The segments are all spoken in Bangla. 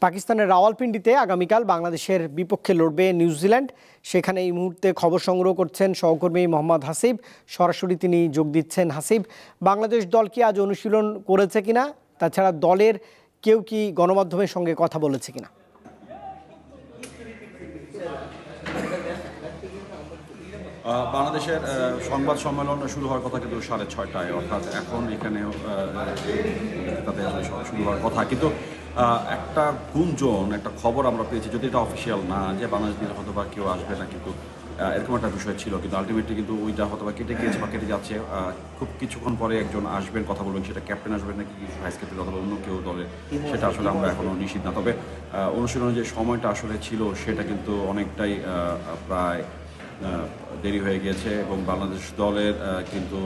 পাকিস্তানের রাওয়ালপিন্ডিতে আগামীকাল বাংলাদেশের বিপক্ষে লড়বে নিউজিল্যান্ড। সেখানে এই মুহূর্তে খবর সংগ্রহ করছেন সহকর্মী মোহাম্মদ হাসিব। সরাসরি তিনি যোগ দিচ্ছেন। হাসিব, বাংলাদেশ দল কি আজ অনুশীলন করেছে কিনা, তাছাড়া দলের কেউ কি গণমাধ্যমের সঙ্গে কথা বলেছে কিনা? বাংলাদেশের সংবাদ সম্মেলন শুরু হওয়ার কথা কিন্তু 6:30, অর্থাৎ এখন এখানে তাদের শুরু হওয়ার কথা, কিন্তু একটা গুঞ্জন, একটা খবর আমরা পেয়েছি, যদি এটা অফিসিয়াল না যে বাংলাদেশ দিলে হয়তো বা কেউ আসবে না, কিন্তু এরকম একটা বিষয় ছিল, কিন্তু আলটিমেটলি কিন্তু ওইটা হয়তো বা কেটে গিয়েছে বা কেটে যাচ্ছে। খুব কিছুক্ষণ পরে একজন আসবেন, কথা বলবেন, সেটা ক্যাপ্টেন আসবেন নাকি ভাইস ক্যাপ্টেন অথবা অন্য কেউ দলে, সেটা আসলে আমরা এখনও নিশ্চিত না। তবে অনুশীলনের যে সময়টা আসলে ছিল সেটা কিন্তু অনেকটাই প্রায় দেরি হয়ে গিয়েছে, এবং বাংলাদেশ দলের কিন্তু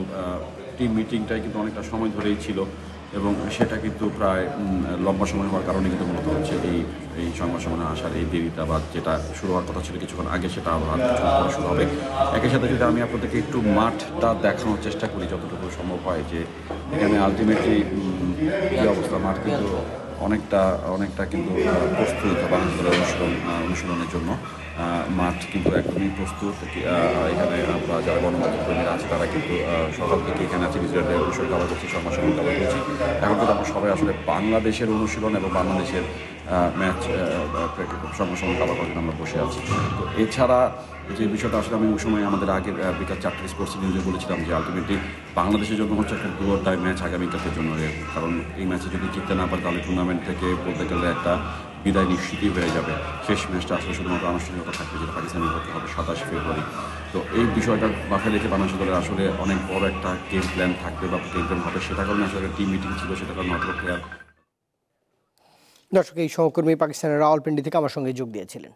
টিম মিটিংটাই কিন্তু অনেকটা সময় ধরেই ছিল, এবং সেটা কিন্তু প্রায় লম্বা সময় হওয়ার কারণে কিন্তু মূলত হচ্ছে এই সংবাদ সম্মেলনে আসার এই দেরিটা, বা যেটা শুরু হওয়ার কথা ছিল কিছুক্ষণ আগে সেটা আবার কিছুক্ষণ পরে শুরু হবে। একই সাথে যদি আমি আপনাদেরকে একটু মাঠটা দেখানোর চেষ্টা করি যতটুকু সম্ভব হয়, যে এখানে আলটিমেটলি কী অবস্থা, মাঠ কিন্তু অনেকটা কিন্তু প্রস্তুত বাংলাদেশ দলের অনুশীলনের জন্য। মাঠ কিন্তু একদমই প্রস্তুত। এখানে আমরা যারা গণমাধ্যম কর্মীরা আছে তারা কিন্তু সকাল থেকে এখানে আছে, নিউজিল্যান্ডের অনুশীলন কভার করছি, সংবাদ সম্মেলন কভার করছি। এখন কিন্তু আমরা সবাই আসলে বাংলাদেশের অনুশীলন এবং বাংলাদেশের ম্যাচ সংবাদ সম্মেলন কভার করার জন্য আমরা বসে আছি। তো এছাড়া যে বিষয়টা আসলে আমি ওই সময় আমাদের আগের বিকাল 4টা স্পোর্টস নিউজে বলেছিলাম যে আলটিমেটলি বাংলাদেশের জন্য হচ্ছে একটা ডু অর ডাই ম্যাচ আগামীকালের জন্য, কারণ এই ম্যাচে যদি জিততে না পারে তাহলে টুর্নামেন্ট থেকে বলতে গেলে একটা বিদায় নিশ্চিতই হয়ে যাবে। শেষ ম্যাচটা আসলে শুধুমাত্র আনুষ্ঠানিকতা থাকবে, যেটা পাকিস্তানের বিপক্ষে হবে 27 ফেব্রুয়ারি। তো এই বিষয়টা মাথায় রেখে বাংলাদেশ দলের আসলে অনেক বড় একটা গেম প্ল্যান থাকবে বা গেম প্ল্যান হবে, সেটা কারণে আসলে টিম মিটিং ছিল, সেটা কারণে মাত্র প্লেয়ার। দর্শক, এই সহকর্মী পাকিস্তানের রাওয়ালপিন্ডি থেকে আমার সঙ্গে যোগ দিয়েছিলেন।